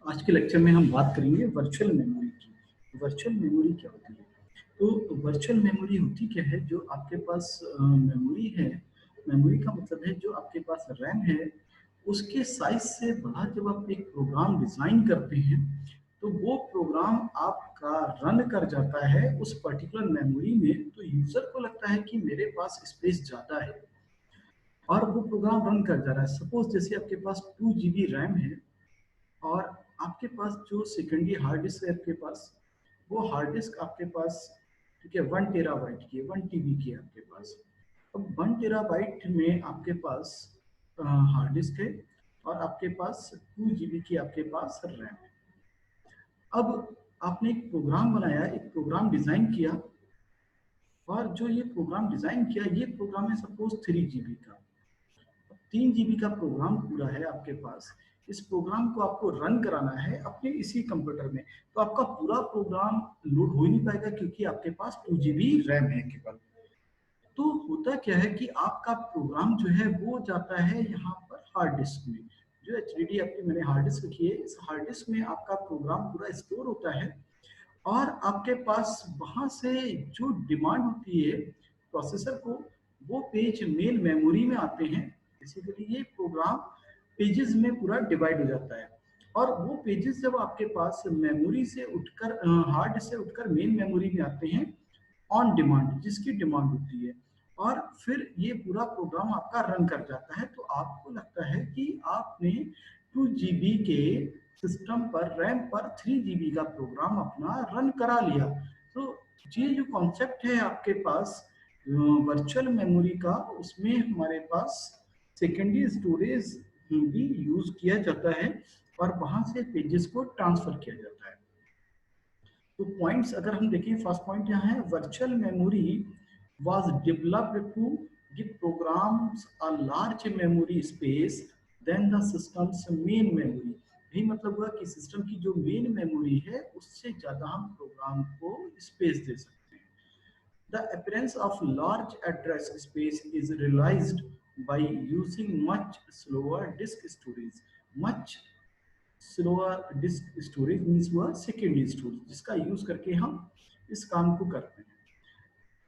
आज के लेक्चर में हम बात करेंगे वर्चुअल मेमोरी की। वर्चुअल मेमोरी क्या होती है? तो वर्चुअल मेमोरी होती क्या है? जो आपके पास मेमोरी है, मेमोरी का मतलब है जो आपके पास रैम है, उसके साइज से बड़ा जब आप एक प्रोग्राम डिजाइन करते हैं, तो वो प्रोग्राम आपका रन कर जाता है उस पर्टिकुलर मेमोरी में। तो यूजर को लगता है कि मेरे पास स्पेस ज्यादा है और वो प्रोग्राम रन कर जा रहा है। सपोज जैसे आपके पास 2 GB रैम है और आपके पास जो सेकेंडरी हार्ड डिस्क है आपके पास, वो हार्ड डिस्क आपके पास, ठीक है, 1 TB की है, 1 TB की है आपके पास। अब 1 TB में आपके पास हार्ड डिस्क है और आपके पास 2 GB की आपके पास रैम है। अब आपने एक प्रोग्राम बनाया, एक प्रोग्राम डिजाइन किया, और जो ये प्रोग्राम डिजाइन किया, ये प्रोग्राम है सपोज 3 GB का। 3 GB का प्रोग्राम पूरा है आपके पास। इस प्रोग्राम को आपको रन कराना है अपने इसी कंप्यूटर में, तो आपका पूरा प्रोग्राम लोड हो ही नहीं पाएगा क्योंकि आपके पास 2 GB रैम है केवल। तो होता क्या है कि आपका प्रोग्राम जो है वो जाता है यहाँ पर हार्ड डिस्क में। जो HDD आपकी मैंने हार्ड डिस्क रखी है, इस हार्ड डिस्क में आपका प्रोग्राम पूरा स्टोर होता है। और आपके पास वहां से जो डिमांड होती है प्रोसेसर को, वो पेज मेन मेमोरी में आते हैं। बेसिकली ये प्रोग्राम पेजेस में पूरा डिवाइड हो जाता है, और वो पेजेस जब आपके पास मेमोरी से उठकर हार्ड से उठकर मेन मेमोरी में आते हैं ऑन डिमांड, जिसकी डिमांड होती है, और फिर ये पूरा प्रोग्राम आपका रन कर जाता है। तो आपको लगता है कि आपने 2 GB के सिस्टम पर, रैम पर 3 GB का प्रोग्राम अपना रन करा लिया। तो ये जो कॉन्सेप्ट है आपके पास वर्चुअल मेमोरी का, उसमें हमारे पास सेकेंडरी स्टोरेज भी यूज किया जाता है और वहां से पेजेस को ट्रांसफर किया जाता है। तो पॉइंट्स अगर हम देखें, फर्स्ट पॉइंट यहाँ है, virtual memory was developed to give programs a large memory space than the system's main memory। यही मतलब हुआ कि सिस्टम की जो मेन मेमोरी है उससे ज्यादा हम प्रोग्राम को स्पेस दे सकते हैं। The appearance of large address space is realized by using much slower disk storage। Much slower disk storage means हुआ सेकेंडरी स्टोरेज, जिसका यूज करके हम इस काम को करते हैं।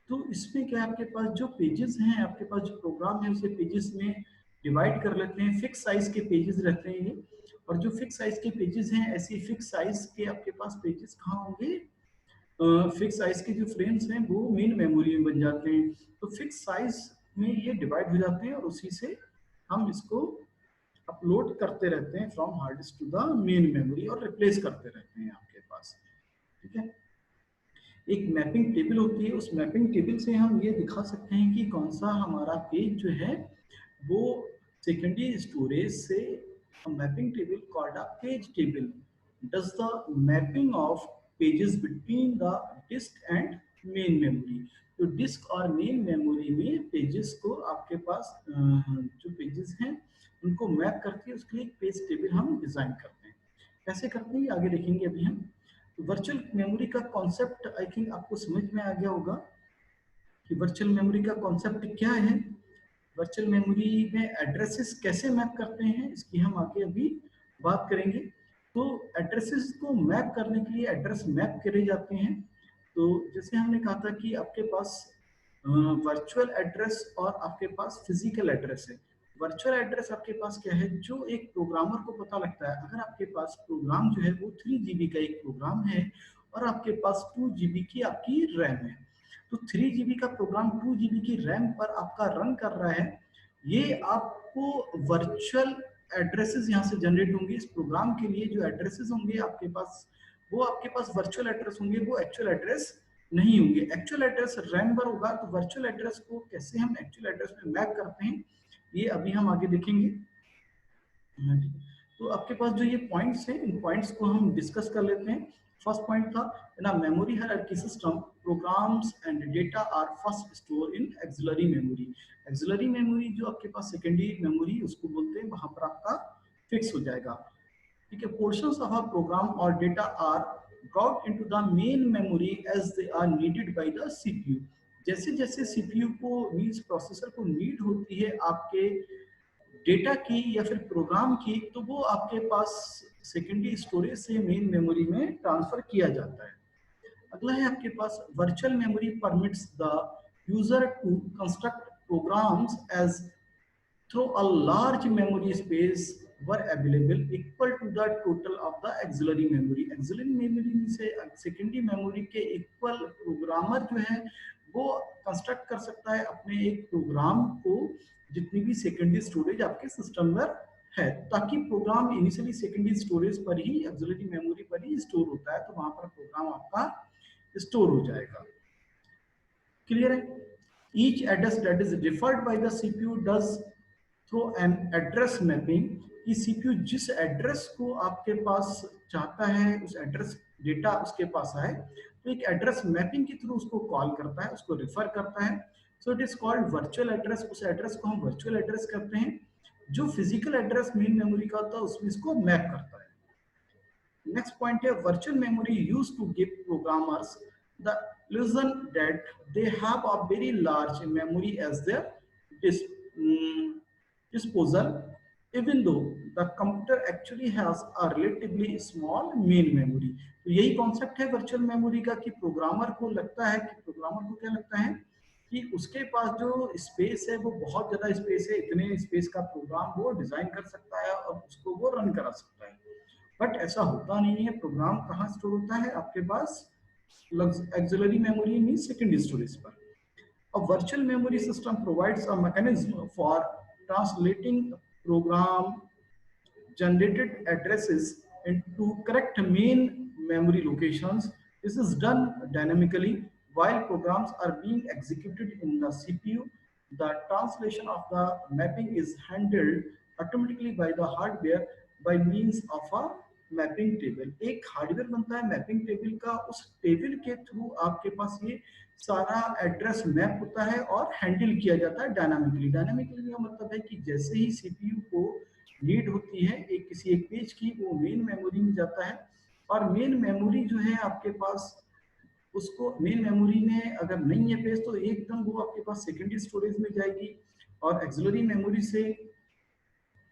तो इसमें क्या है, आपके पास जो पेजेस हैं, आपके पास जो प्रोग्राम है उसे पेजेस में डिवाइड कर लेते हैं। फिक्स साइज के पेजेस रहते हैं ये, और जो फिक्स साइज के पेजेस हैं, ऐसी फिक्स साइज के आपके पास पेजेस कहाँ होंगे? फिक्स साइज के जो फ्रेम्स हैं वो मेन मेमोरी में बन जाते हैं। तो फिक्स साइज में ये डिवाइड हो जाते हैं और उसी से हम इसको अपलोड करते रहते हैं from hard disk to the main memory, और रिप्लेस करते रहते हैं आपके पास। ठीक है, एक मैपिंग टेबल होती है, उस मैपिंग टेबल से हम ये दिखा सकते हैं कि कौन सा हमारा पेज जो है वो सेकेंडरी स्टोरेज से, mapping table called a page table does the mapping of pages between the disk and main memory. तो डिस्क और मेन मेमोरी में पेजेस को आपके पास जो पेजेस हैं उनको मैप करके उसके लिए एक पेज टेबल हम डिजाइन करते हैं। कैसे करते हैं ये आगे देखेंगे अभी हम। तो वर्चुअल मेमोरी का कॉन्सेप्ट आई थिंक आपको समझ में आ गया होगा कि वर्चुअल मेमोरी का कॉन्सेप्ट क्या है। वर्चुअल मेमोरी में एड्रेसेस कैसे मैप करते हैं इसकी हम आगे अभी बात करेंगे। तो एड्रेसेस को मैप करने के लिए एड्रेस मैप करे जाते हैं। तो जैसे हमने कहा था कि आपके पास वर्चुअल एड्रेस और आपके पास फिजिकल एड्रेस है। वर्चुअल एड्रेस आपके पास क्या है, जो एक प्रोग्रामर को पता लगता है। अगर आपके पास प्रोग्राम जो है वो 3 GB का एक प्रोग्राम है और आपके पास 2 GB की आपकी रैम है, तो 3 GB का प्रोग्राम 2 GB की रैम पर आपका रन कर रहा है। ये आपको वर्चुअल एड्रेसेस यहाँ से जनरेट होंगे। इस प्रोग्राम के लिए जो एड्रेसेस होंगे आपके पास, वो आपके पास वर्चुअल एड्रेस होंगे, वो एक्चुअल एड्रेस नहीं होंगे। एक्चुअल एड्रेस रैम पर होगा। तो वर्चुअल एड्रेस को कैसे हम एक्चुअल एड्रेस में मैप करते हैं ये अभी हम आगे देखेंगे। तो आपके पास जो ये पॉइंट्स हैं, इन पॉइंट्स को हम डिस्कस कर लेते हैं। फर्स्ट पॉइंट था in a memory hierarchy system programs and data are first store in auxiliary memory. Auxiliary memory जो आपके पास सेकेंडरी मेमोरी उसको बोलते हैं, वहां पर आपका फिक्स हो जाएगा। ठीक है, पोर्शंस ऑफ अ प्रोग्राम और data are brought into the main memory as they are needed by the CPU. जैसे जैसे सीपीयू को मींस प्रोसेसर को नीड होती है आपके डेटा की या फिर प्रोग्राम की, तो वो आपके पास सेकेंडरी स्टोरेज से मेन मेमोरी में ट्रांसफर किया जाता है। अगला है आपके पास virtual memory permits the user to construct programs as through a large memory space were available equal to the total of the auxiliary memory। auxiliary memory से सेकेंडरी मेमोरी के इक्वल प्रोग्रामर जो है वो कंस्ट्रक्ट कर सकता है अपने एक प्रोग्राम को जितनी भी सेकेंडरी स्टोरेज आपके सिस्टम में है, ताकि प्रोग्राम इनिशियली सेकेंडरी स्टोरेज पर ही ऑक्सिलरी मेमोरी पर ही स्टोर होता है, तो वहां पर प्रोग्राम आपका स्टोर हो जाएगा। क्लियर है? Each address that is referred bye the CPU does through an address mapping, कि सीपीयू जिस एड्रेस को आपके पास चाहता है उस एड्रेस डेटा उसके पास आए तो एक एड्रेस मैपिंग के थ्रू उसको कॉल करता है, उसको रेफर करता है। So it is called virtual address. उस एड्रेस को हम वर्चुअल एड्रेस करते हैं। जो फिजिकल एड्रेस मेन मेमोरी का होता है उसमें इसको मैप करता है। नेक्स्ट पॉइंट है virtual memory used to give programmers the illusion that they have a very large memory as their disposal, even though the computer actually has a relatively small main memory। तो यही concept है virtual memory का कि programmer को लगता है कि programmer को क्या लगता है कि उसके पास जो स्पेस है वो बहुत ज्यादा स्पेस है, इतने स्पेस का प्रोग्राम वो डिजाइन कर सकता है और उसको वो रन करा सकता है। बट ऐसा होता नहीं है। प्रोग्राम कहाँ स्टोर होता है? आपके पास auxiliary memory means secondary storage पर। A virtual memory system provides a mechanism for translating program generated addresses into correct main memory locations। This is done dynamically while programs are being executed in the CPU। The translation of the mapping is handled automatically by the hardware by means of a mapping table. एक hardware बनता है mapping table का, उस table के through आपके पास ये सारा address map होता है और हैंडल किया जाता है डायनामिकली। डायनामिकली का मतलब है कि जैसे ही सीपीयू को नीड होती है एक किसी एक पेज की, वो मेन मेमोरी में जाता है और मेन मेमोरी जो है आपके पास, उसको मेन मेमोरी में अगर नहीं है पेज तो एकदम वो आपके पास सेकेंडरी स्टोरेज में जाएगी और एक्सिलरी मेमोरी से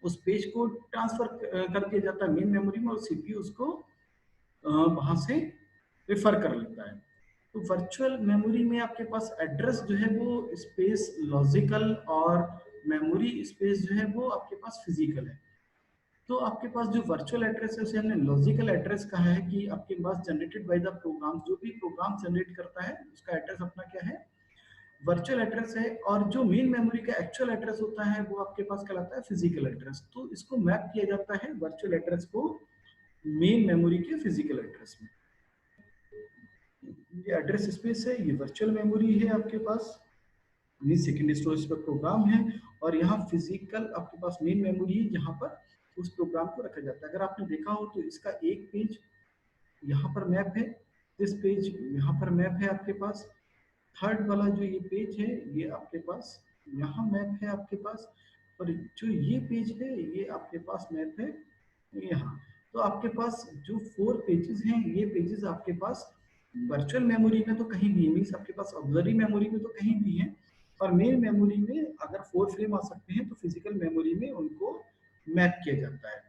उस पेज को ट्रांसफर कर दिया जाता है मेन मेमोरी में और सीपीयू उसको वहां से रेफर कर लेता है। तो वर्चुअल मेमोरी में आपके पास एड्रेस जो है वो स्पेस लॉजिकल और मेमोरी स्पेस जो है वो आपके पास फिजिकल है। तो आपके पास जो वर्चुअल एड्रेस है उसे हमने लॉजिकल एड्रेस कहा है कि आपके पास जनरेटेड बाय द प्रोग्राम, जो भी प्रोग्राम जनरेट करता है उसका एड्रेस अपना क्या है? वर्चुअल एड्रेस है। और जो मेन मेमोरी का एक्चुअल एड्रेस होता है वो आपके पास कहलाता है फिजिकल एड्रेस। तो इसको मैप किया जाता है वर्चुअल एड्रेस को मेन मेमोरी के फिजिकल एड्रेस में। ये एड्रेस स्पेस है, ये वर्चुअल मेमोरी है आपके पास, ये सेकेंडरी स्टोरेज पर प्रोग्राम है और यहाँ फिजिकल आपके पास मेन मेमोरी है जहाँ पर उस प्रोग्राम को रखा जाता है। अगर आपने देखा हो तो इसका एक पेज यहाँ पर मैप है, दिस पेज यहाँ पर मैप है आपके पास, थर्ड वाला जो ये पेज है ये आपके पास यहाँ मैप है आपके पास, और जो ये पेज है ये आपके पास मैप है यहाँ। तो आपके पास जो 4 पेजेस हैं ये पेजेस आपके पास वर्चुअल मेमोरी में तो कहीं भी मीन्स आपके पास ऑक्सिलरी मेमोरी में तो कहीं भी है, और मेन मेमोरी में अगर 4 फ्रेम आ सकते हैं तो फिजिकल मेमोरी में उनको मैप किया जाता है।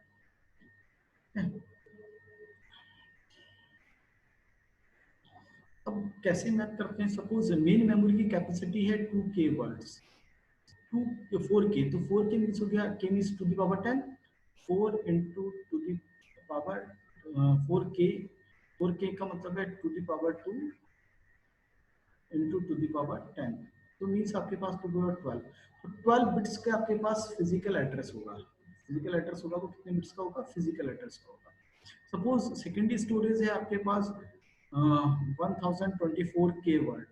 अब कैसे मैप करते हैं? सपोज मेन मेमोरी की कैपेसिटी है 2K वर्ड्स, 4K, तो 4K मीन्स हो गया K means to the power 10, 4 into to the power 4K, 4K का मतलब है to the power 2 into to the power 10, तो मीन्स आपके पास टू पावर 12। तो 12 बिट्स का आपके पास फिजिकल एड्रेस होगा। फिजिकल एड्रेस होगा वो कितने बिट्स का होगा? फिजिकल एड्रेस का होगा। सपोज सेकेंडरी स्टोरेज है आपके पास 1024K वर्ड,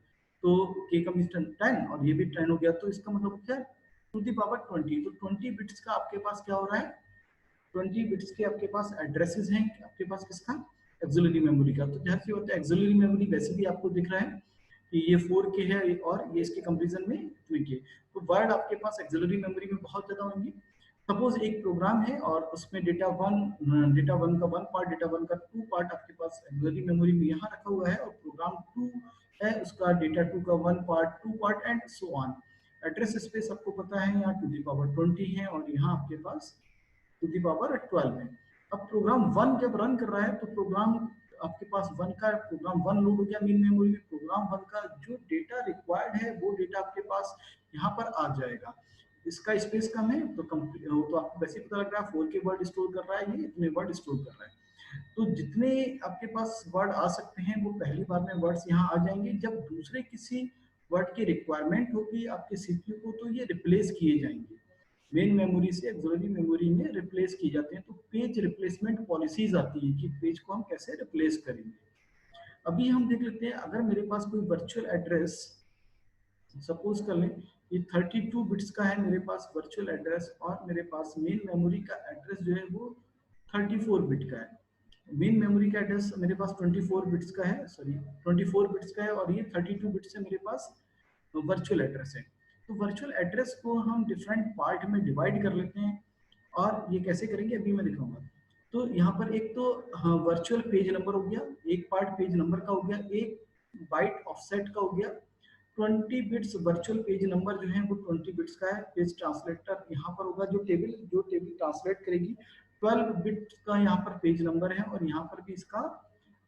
तो K का मीन्स 10 और ये भी 10 हो गया, तो इसका मतलब क्या है? टू दी पावर 20, तो 20 बिट्स का आपके पास क्या हो रहा है? 20 बिट्स के आपके पास एड्रेसेस हैं आपके पास किसका? ऑक्सिलरी मेमोरी का। तो जैसे होता है ऑक्सिलरी मेमोरी वैसे भी आपको दिख रहा है कि ये 4K है और ये इसके कंपैरिजन में 2K, तो वर्ड आपके पास ऑक्सिलरी मेमोरी में बहुत ज्यादा होंगे। सपोज एक प्रोग्राम है और उसमें डेटा वन का वन पार्ट, डेटा वन का टू पार्ट आपके पास ऑक्सिलरी मेमोरी में यहाँ रखा हुआ है, और प्रोग्राम टू है उसका डेटा टू का one part, two part and so on. Address space आपको पता है यहाँ टू दी पावर 20 है और यहाँ आपके पास टू दी पावर 12 है। अब प्रोग्राम 1 जब रन कर रहा है तो प्रोग्राम आपके पास 1 का प्रोग्राम 1 लोड हो गया मेन मेमोरी में, प्रोग्राम 1 का जो डेटा रिक्वायर्ड है वो डेटा आपके पास यहाँ पर आ जाएगा। इसका स्पेस कम है तो तो आपको वैसे पता लग रहा है 4 के वर्ड स्टोर कर रहा है, ये इतने वर्ड स्टोर कर रहा है। तो जितने आपके पास वर्ड आ सकते हैं वो पहली बार में वर्ड्स यहाँ आ जाएंगे। जब दूसरे किसी वर्ड की रिक्वायरमेंट होगी आपके सीपीयू को तो ये रिप्लेस किए जाएंगे, मेन मेमोरी से ऑक्सिलरी मेमोरी में रिप्लेस किए जाते हैं। तो पेज रिप्लेसमेंट पॉलिसीज आती है कि पेज को हम कैसे रिप्लेस करेंगे। अभी हम देख लेते हैं, अगर मेरे पास कोई वर्चुअल एड्रेस सपोज कर लें ये 32 बिट्स का है मेरे पास वर्चुअल एड्रेस, और मेरे पास मेन मेमोरी का एड्रेस जो है वो 34 बिट का है। मेन मेमोरी का एड्रेस मेरे पास 24 बिट्स का है, सॉरी 24 बिट्स का है, और ये 32 बिट्स है मेरे पास वर्चुअल एड्रेस है। तो वर्चुअल एड्रेस को हम डिफरेंट पार्ट में डिवाइड कर लेते हैं, और ये कैसे करेंगे अभी मैं दिखाऊंगा। तो यहाँ पर एक तो हाँ वर्चुअल पेज नंबर हो गया, एक पार्ट पेज नंबर का हो गया, एक बाइट ऑफसेट का हो गया। 20 बिट्स वर्चुअल पेज नंबर जो है वो 20 बिट्स का है। पेज ट्रांसलेटर यहाँ पर होगा, जो टेबल ट्रांसलेट करेगी 12 बिट का यहाँ पर पेज नंबर है, और यहाँ पर भी इसका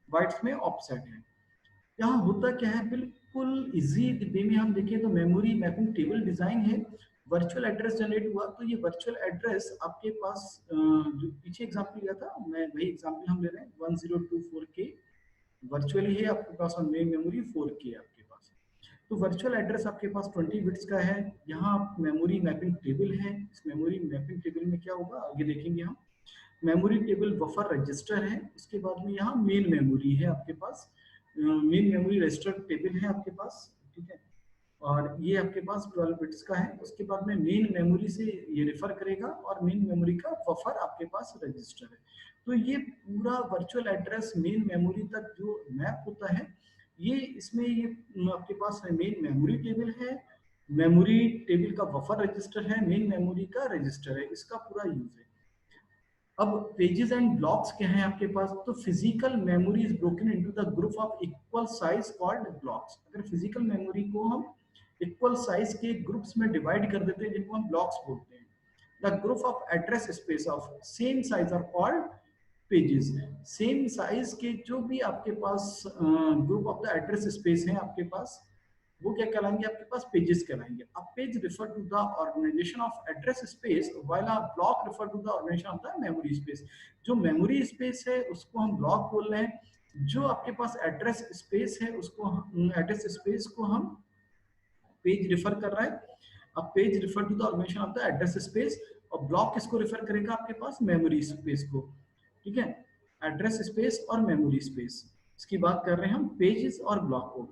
बाइट्स में ऑफसेट है। यहाँ होता क्या है, बिल्कुल इजी वे में हम देखें तो मेमोरी मैपिंग टेबल डिजाइन है। वर्चुअल एड्रेस जनरेट हुआ तो ये वर्चुअल एड्रेस आपके पास जो पीछे एग्जांपल लिया था मैं वही एग्जांपल हम ले रहे हैं 1024 के वर्चुअली है आपके पास, और मेन मेमोरी 4 के आपके पास। तो वर्चुअल एड्रेस आपके पास 20 बिट्स का है। यहाँ मेमोरी मैपिंग टेबल है, इस मेमोरी मैपिंग टेबल में क्या होगा आगे देखेंगे हम। मेमोरी टेबल बफर रजिस्टर है, उसके बाद में यहाँ मेन मेमोरी है आपके पास, मेन मेमोरी रजिस्टर टेबल है आपके पास, ठीक है। और ये आपके पास 12 बिट्स का है। उसके बाद में मेन मेमोरी से ये रेफर करेगा, और मेन मेमोरी का बफर आपके पास रजिस्टर है। तो ये पूरा वर्चुअल एड्रेस मेन मेमोरी तक जो मैप होता है, ये इसमें ये आपके पास मेन मेमोरी टेबल है, मेमोरी टेबल का बफर रजिस्टर है, मेन मेमोरी का रजिस्टर है, इसका पूरा यूज है। अब पेजेस एंड ब्लॉक्स क्या है आपके पास, तो physical memory is broken into the group of equal size called blocks. अगर फिजिकल मेमोरी को हम इक्वल साइज के ग्रुप्स में डिवाइड कर देते हैं जिनको हम ब्लॉक्स बोलते हैं। The group of address space of same size are called pages. Same size के जो भी आपके पास group of the address space है आपके पास, वो क्या कहलाएंगे आपके पास पेजेस कहलाएंगे। अब page refer to the organisation of address space while a block refer to the organisation of the memory space. जो मेमोरी स्पेस है उसको हम ब्लॉक बोल रहे हैं, जो आपके पास एड्रेस स्पेस है उसको एड्रेस स्पेस को हम पेज रिफर कर रहा है। अब page refer to the organisation of the address space, और ब्लॉक किसको रिफर करेगा आपके पास मेमोरी स्पेस को, ठीक है। एड्रेस स्पेस और मेमोरी स्पेस, इसकी बात कर रहे हैं हम पेजेस और ब्लॉक को।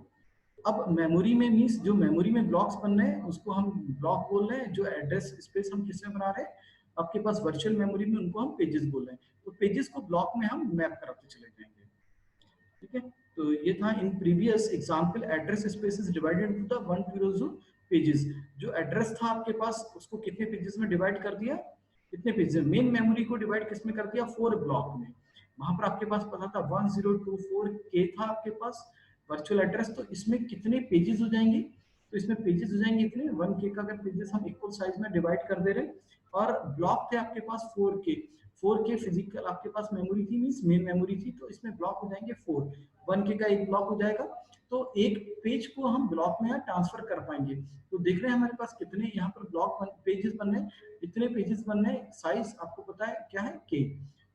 अब मेमोरी में मीन्स जो मेमोरी में ब्लॉक्स बन रहे हैं उसको हम ब्लॉक बोल रहे हैं, जो एड्रेस स्पेस हम किसमें बना रहे हैं आपके पास वर्चुअल मेमोरी में, उनको हम पेजेस बोल रहे हैं। तो पेजेस को ब्लॉक में हम मैप कराते चले जाएंगे, ठीक है। तो ये था in previous example address space is divided into the 100 pages. जो एड्रेस था आपके पास उसको कितने पेजेस में डिवाइड कर दिया, कितने पेजेस, मेन मेमोरी को डिवाइड किसमें कर दिया 4 ब्लॉक में। वहां पर आपके पास पता था 1024 के था आपके पास वर्चुअल एड्रेस, तो इसमें कितने पेजेस हो जाएंगे, तो इसमें पेजेस हो जाएंगे इतने 1 के का, अगर पेजेस हम इक्वल साइज में डिवाइड कर दे रहे हैं, और ब्लॉक थे आपके पास 4 के फिजिकल आपके पास मेमोरी थी मींस मेन मेमोरी थी, तो इसमें ब्लॉक हो जाएंगे 4, 1 के का एक ब्लॉक हो जाएगा। तो एक पेज को हम ब्लॉक में ट्रांसफर कर पाएंगे। तो देख रहे हैं हमारे पास कितने यहाँ पर ब्लॉक पेजेस बन रहे हैं, इतने पेजेस बन रहे हैं, साइज आपको पता है क्या है के,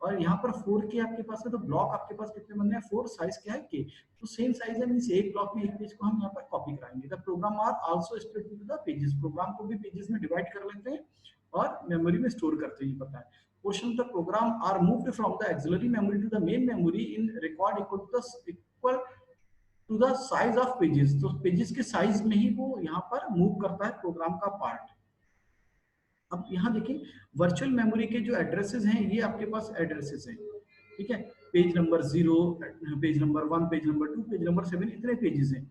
और यहाँ पर 4 के आपके पास है, तो ब्लॉक आपके पास कितने बन रहे हैं 4, साइज क्या है के, तो सेम साइज है मींस एक ब्लॉक में एक पेज को हम यहाँ पर कॉपी कराएंगे। The program are also split into the pages, प्रोग्राम को भी पेजेस में डिवाइड कर लेते हैं और मेमोरी में स्टोर करते हैं, पता है। Portion of the program are moved from the auxiliary memory to the main memory in record equal to the size of pages। तो पेजेस के साइज में ही वो यहाँ पर मूव करता है प्रोग्राम का पार्ट। अब यहाँ देखिए वर्चुअल मेमोरी के जो एड्रेसेस हैं ये आपके पास एड्रेसेस हैं, ठीक है। Page number 0, page number 1, page number 2, page number 7, इतने पेजेस हैं।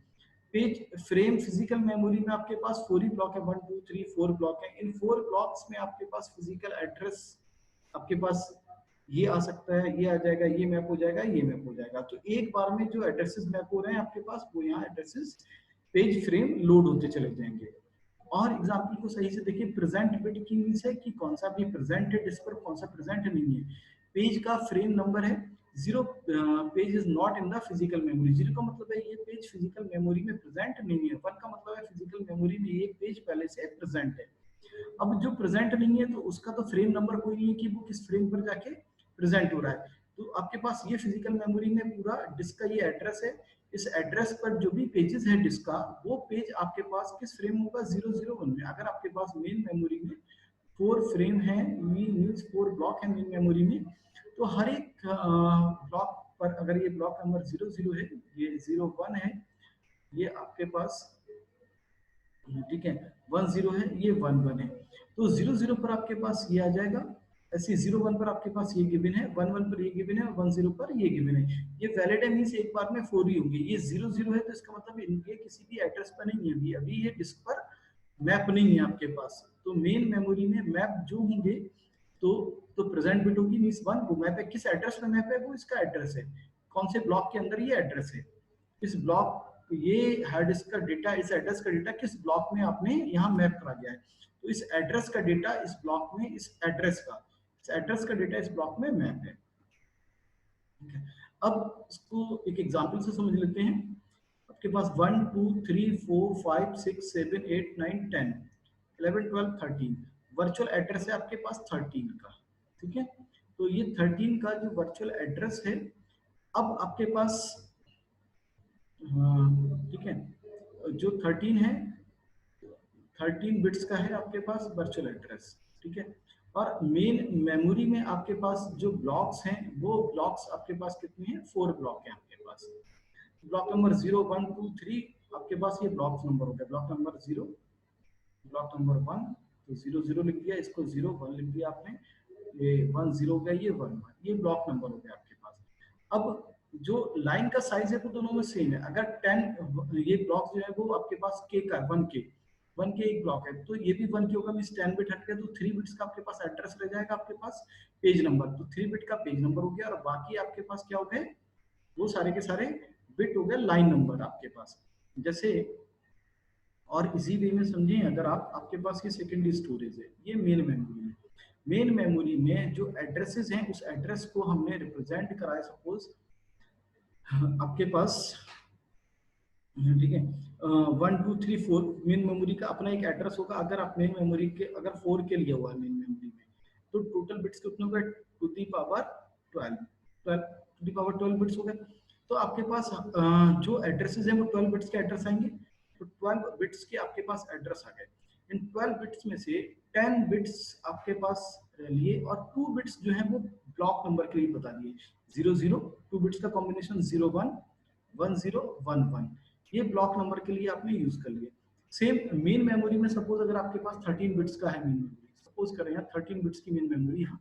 पेज फ्रेम फिजिकल मेमोरी में आपके पास 4 ही ब्लॉक है, 1 2 3 4 ब्लॉक है। इन 4 ब्लॉक्स में आपके पास फिजिकल एड्रेस आपके पास ये आ सकता है, ये आ जाएगा, ये मैप हो जाएगा, ये मैप हो जाएगा। तो एक बार में जो एड्रेसेस मैप हो रहे हैं आपके पास वो यहाँ एड्रेसेस पेज फ्रेम लोड होते चले जाएंगे। और एग्जांपल को सही से देखिए, प्रेजेंट बिट की मींस है कि कौन सा भी प्रेजेंट है डिस्क पर, कौन सा प्रेजेंट नहीं है। पेज का फ्रेम नंबर है 0, page is not in the physical memory. 0 का मतलब है ये पेज फिजिकल मेमोरी में प्रेजेंट नहीं है। 1 का मतलब है फिजिकल मेमोरी में ये पेज पहले से प्रेजेंट है। अब जो प्रेजेंट नहीं है तो उसका तो फ्रेम नंबर कोई नहीं है कि वो किस फ्रेम पर जाके प्रेजेंट हो रहा है। तो आपके पास ये फिजिकल मेमोरी में पूरा डिस्क का ये एड्रेस है। इस एड्रेस पर जो भी पेजेस है डिस्क का, वो पेज आपके पास किस फ्रेम होगा 001 में। अगर आपके पास मेन मेमोरी में 4 फ्रेम है, मीन्स 4 ब्लॉक है मेन मेमोरी में, तो हर एक ब्लॉक पर अगर ये ब्लॉक नंबर 00 है, ये 01 है, ये आपके पास ठीक है 10 है, ये 11 है, तो 00 पर आपके पास ये आ जाएगा। ऐसे 01 पर आपके पास ये गिवन है, 11 पर ये गिवन है, और 10 पर ये गिवन है। ये वैलिड है मींस एक बार में 4 ही होंगे। ये 00 है तो इसका मतलब ये किसी भी एड्रेस पर नहीं है, अभी ये डिस्क पर मैप नहीं है आपके पास। तो मेन मेमोरी में मैप जो होंगे तो प्रेजेंट बिट होगी मींस 1, वो मैप है किस एड्रेस पे मैप है, वो इसका एड्रेस है, कौन से ब्लॉक के अंदर ये एड्रेस है। इस ब्लॉक ये हार्ड डिस्क का डेटा, इस एड्रेस का डेटा किस ब्लॉक में आपने यहाँ मैप करा गया है, तो इस एड्रेस का डेटा इस ब्लॉक में, इस एड्रेस का डेटा इस ब्लॉक में मैप है। अब इसको एक एग्जांपल से समझ लेते हैं। आपके पास 1 2 3 4 5 6 7 8 9 10 11 12 13 वर्चुअल एड्रेस है आपके पास 13 का। ठीक है, तो ये 13 का जो वर्चुअल एड्रेस है, अब आपके पास ठीक है, जो 13 है 13 बिट्स का है आपके पास वर्चुअल एड्रेस। ठीक है, और मेन मेमोरी में आपके पास जो ब्लॉक्स हैं, वो ब्लॉक्स आपके पास कितने हैं, 4 ब्लॉक हैं आपके पास। ब्लॉक नंबर 0 1 2 3 आपके पास ये ब्लॉक नंबर हो गया। ब्लॉक नंबर 0, ब्लॉक नंबर 1, तो 0 0 लिख दिया, इसको 0 1 लिख दिया आपने, ये 1 0 हो गया, ये 1 1, ये ब्लॉक नंबर हो गया आपके पास। अब जो लाइन का साइज है वो दोनों में सेम है। अगर 10 ये ब्लॉक जो है वो आपके पास के का 1 के एक ब्लॉक है, तो ये भी 1 के होगा, मींस 10 बिट हट गया, तो 3 बिट्स का आपके पास एड्रेस रह जाएगा आपके पास पेज नंबर, तो 3 बिट का पेज नंबर हो गया, और बाकी आपके पास क्या हो गए, वो सारे के सारे बिट हो गए लाइन नंबर आपके पास। जैसे और इसी वे में समझें, अगर आपके पास ये सेकेंडरी स्टोरेज है, ये मेन मेमोरी है। मेन मेमोरी में जो एड्रेसेस हैं, उस एड्रेस को हमने रिप्रेजेंट कराया, सपोज आपके पास ठीक है 1 2 3 4 मेन मेमोरी का अपना एक एड्रेस होगा। अगर आप मेन मेमोरी के अगर 4 के लिए हुआ है मेन मेमोरी में, तो टोटल बिट्स कितने हो गए, to the power 12 to the power 12 bits हो गए। तो आपके पास जो एड्रेसेस हैं वो 12 बिट्स के एड्रेस आएंगे, तो 12 बिट्स के आपके पास एड्रेस आ गए। इन 12 बिट्स में से 10 बिट्स आपके पास लिए, और 2 बिट्स जो है वो ब्लॉक नंबर के लिए बता दिए, 0 0, 2 बिट्स का कॉम्बिनेशन 0 1 1 0 1 1, ये ब्लॉक नंबर के लिए आपने यूज कर लिए। सेम मेन मेमोरी में सपोज अगर आपके पास 13 बिट्स का है मेन मेमोरी, सपोज करें यहाँ 13 बिट्स की मेन मेमोरी, यहाँ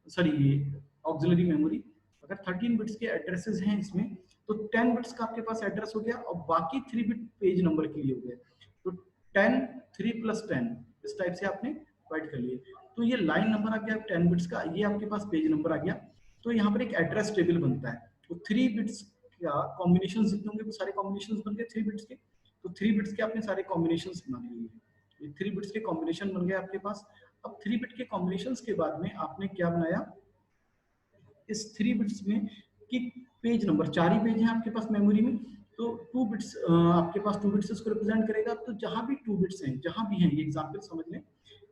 सॉरी ये ऑक्सिलरी मेमोरी, अगर 13 बिट्स के एड्रेसेस हैं इसमें, तो 10 बिट्स का आपके पास एड्रेस हो गया, और बाकी 3 बिट पेज नंबर के लिए हो गए, तो 10 3 + 10 इस टाइप से आपने डिवाइड कर लिए। तो ये लाइन नंबर आ गया 10 बिट्स का, ये आपके पास पेज नंबर आ गया। तो यहाँ पर एक एड्रेस टेबल बनता है, तो 3 बिट्स का कॉम्बिनेशन जितने होंगे वो सारे कॉम्बिनेशंस बन गए 3 बिट्स के, तो 3 बिट्स के आपने सारे कॉम्बिनेशंस बना लिए, ये 3 बिट्स के कॉम्बिनेशन बन गए आपके पास। अब 3 बिट के कॉम्बिनेशंस के बाद में आपने क्या बनाया, इस 3 बिट्स में कि पेज नंबर 4 ही पेज हैं आपके पास मेमोरी में, तो 2 बिट्स आपके पास 2 बिट्स इसको रिप्रेजेंट करेगा। तो जहां भी 2 बिट्स हैं, जहां भी हैं, ये एग्जांपल समझ लें,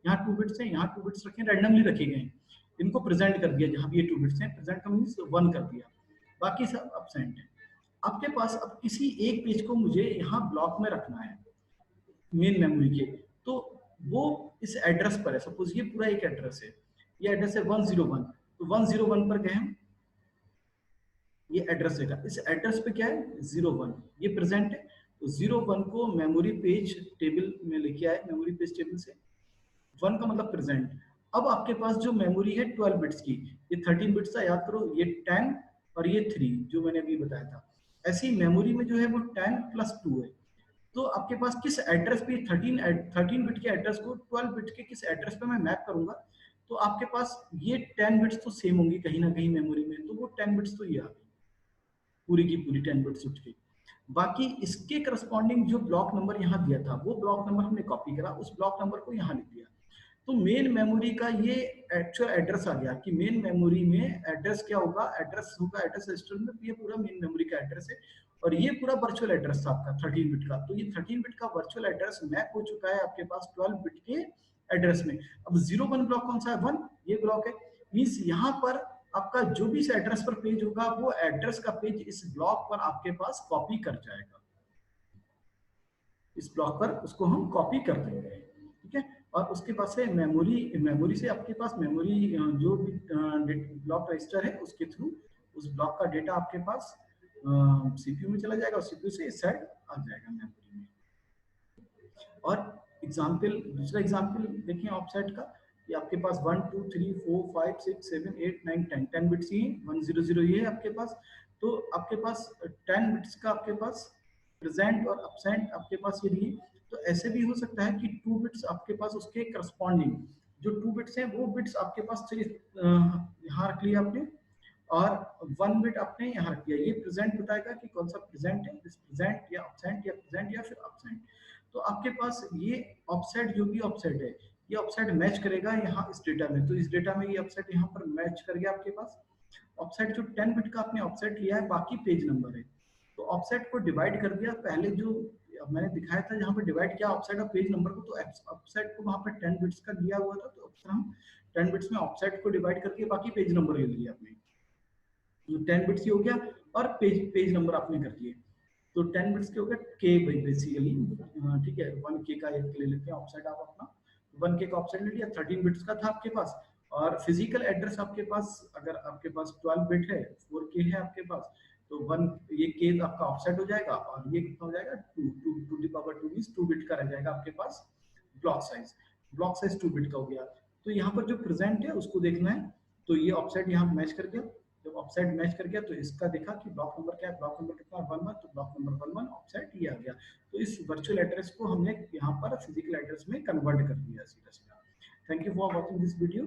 यहाँ 2 बिट्स हैं, यहाँ 2 बिट्स रखे, रैंडमली रखे गए हैं, इनको प्रेजेंट कर दिया, जहां भी ये 2 बिट्स हैं प्रेजेंट का मींस 1 कर दिया, बाकी सब एब्सेंट है। आपके पास अब किसी एक पेज को मुझे यहाँ ब्लॉक में रखना है मेन मेमोरी के, तो वो इस एड्रेस पर है, सपोज ये पूरा एक एड्रेस है, ये एड्रेस है 101, तो 101 पर गए हम, ये एड्रेस रहेगा, इस एड्रेस पे क्या है 01, ये प्रेजेंट है, तो 01 को मेमोरी पेज टेबल में लेके आए, मेमोरी पेज टेबल से 1 का मतलब प्रेजेंट। अब आपके पास जो मेमोरी है 12 बिट्स की, ये 13 बिट्स था, याद करो, ये 10 और ये 3 जो मैंने अभी बताया था। ऐसी मेमोरी में जो है वो 10 + 2 है, तो आपके पास किस एड्रेस पे 13 बिट के एड्रेस को 12 बिट के किस एड्रेस पे मैं मैप करूंगा, तो आपके पास ये 10 बिट्स तो सेम होंगी कहीं ना कहीं मेमोरी में, तो वो 10 बिट्स तो ये आ गई, पूरी की पूरी 10 बिट्स उठ गई। बाकी इसके करस्पॉन्डिंग जो ब्लॉक नंबर यहाँ दिया था, वो ब्लॉक नंबर हमने कॉपी करा, उस ब्लॉक नंबर को यहाँ लिख दिया। तो मेन मेमोरी का ये एक्चुअल एड्रेस आ गया कि मेन मेमोरी में एड्रेस क्या होगा, एड्रेस होगा एड्रेस रजिस्टर में, ये पूरा मेन मेमोरी का एड्रेस है। और ये पूरा वर्चुअल एड्रेस था आपका 13 बिट का। तो ये 13 बिट का वर्चुअल एड्रेस मैप हो चुका है आपके पास 12 बिट के एड्रेस में। अब 01 ब्लॉक कौन सा है, 1 ये ब्लॉक है। मींस यहाँ पर आपका जो भी इस एड्रेस पर पेज होगा वो एड्रेस का पेज इस ब्लॉक पर आपके पास कॉपी कर जाएगा, इस ब्लॉक पर उसको हम कॉपी कर देंगे, ठीक है। और उसके पास से मेमोरी से आपके पास मेमोरी जो भी ब्लॉक रजिस्टर है उसके थ्रू उस ब्लॉक का डेटा आपके पास सीपीयू में चला जाएगा और सीपीयू से इस साइड आ जाएगा मेमोरी में। और एग्जाम्पल, दूसरा एग्जाम्पल देखिए ऑफसेट का, ये आपके पास 1 2 3 4 5 6 7 8 9 10 10 बिट्स ही 100 ये है आपके पास। तो आपके पास 10 बिट्स का आपके पास प्रेजेंट और अपसेंट आपके पास ये लिए। तो ऐसे भी हो सकता है कि 2 बिट्स आपके पास उसके करस्पॉन्डिंग जो 2 बिट्स हैं वो बिट्स आपके पास यहाँ रख लिया आपने, और 1 बिट आपने यहाँ रख दिया। ये प्रेजेंट बताएगा कि कौन सा प्रेजेंट है, प्रेजेंट या अपसेंट या प्रेजेंट या फिर अपसेंट। तो आपके पास ये ऑफसेट जो भी ऑफसेट है ये ऑफसेट मैच करेगा यहाँ इस डेटा में। तो इस डेटा में ये ऑफसेट यहाँ पर मैच कर गया आपके पास। ऑफसेट जो 10 बिट का आपने ऑफसेट लिया है बाकी पेज नंबर है, तो ऑफसेट को डिवाइड कर दिया। पहले जो मैंने दिखाया था जहाँ पर डिवाइड किया ऑफसेट और पेज नंबर को, तो ऑफसेट को वहाँ पर 10 बिट्स का दिया हुआ था, तो अक्सर हम 10 बिट्स में ऑफसेट को डिवाइड करके बाकी पेज नंबर ले लिया आपने। तो 10 बिट्स ही हो गया और पेज नंबर आपने कर दिए। तो 10 बिट्स के हो गए के बेसिकली, ठीक है। 1 के का एक ले लेते हैं ऑफसेट आप अपना, 1 के का ऑफसेट ले लिया, 13 बिट्स का था आपके पास। और फिजिकल एड्रेस आपके पास अगर आपके पास 12 बिट है, 4 के है आपके पास, तो 1 ये के आपका ऑफसेट हो जाएगा और ये कितना हो जाएगा 2 2 to the power 2 means 2 bit का रह जाएगा आपके पास। ब्लॉक साइज 2 बिट का हो गया। तो यहाँ पर जो प्रेजेंट है उसको देखना है, तो ये ऑफसेट यहाँ मैच कर गया। जब ऑफसेट मैच कर गया तो इसका देखा कि ब्लॉक नंबर क्या है, ब्लॉक नंबर कितना है 11, तो ब्लॉक नंबर 11 ऑफसेट ये आ गया। तो इस वर्चुअल एड्रेस को हमने यहाँ पर फिजिकल एड्रेस में कन्वर्ट कर दिया सीधा सीधा। Thank you for watching this video.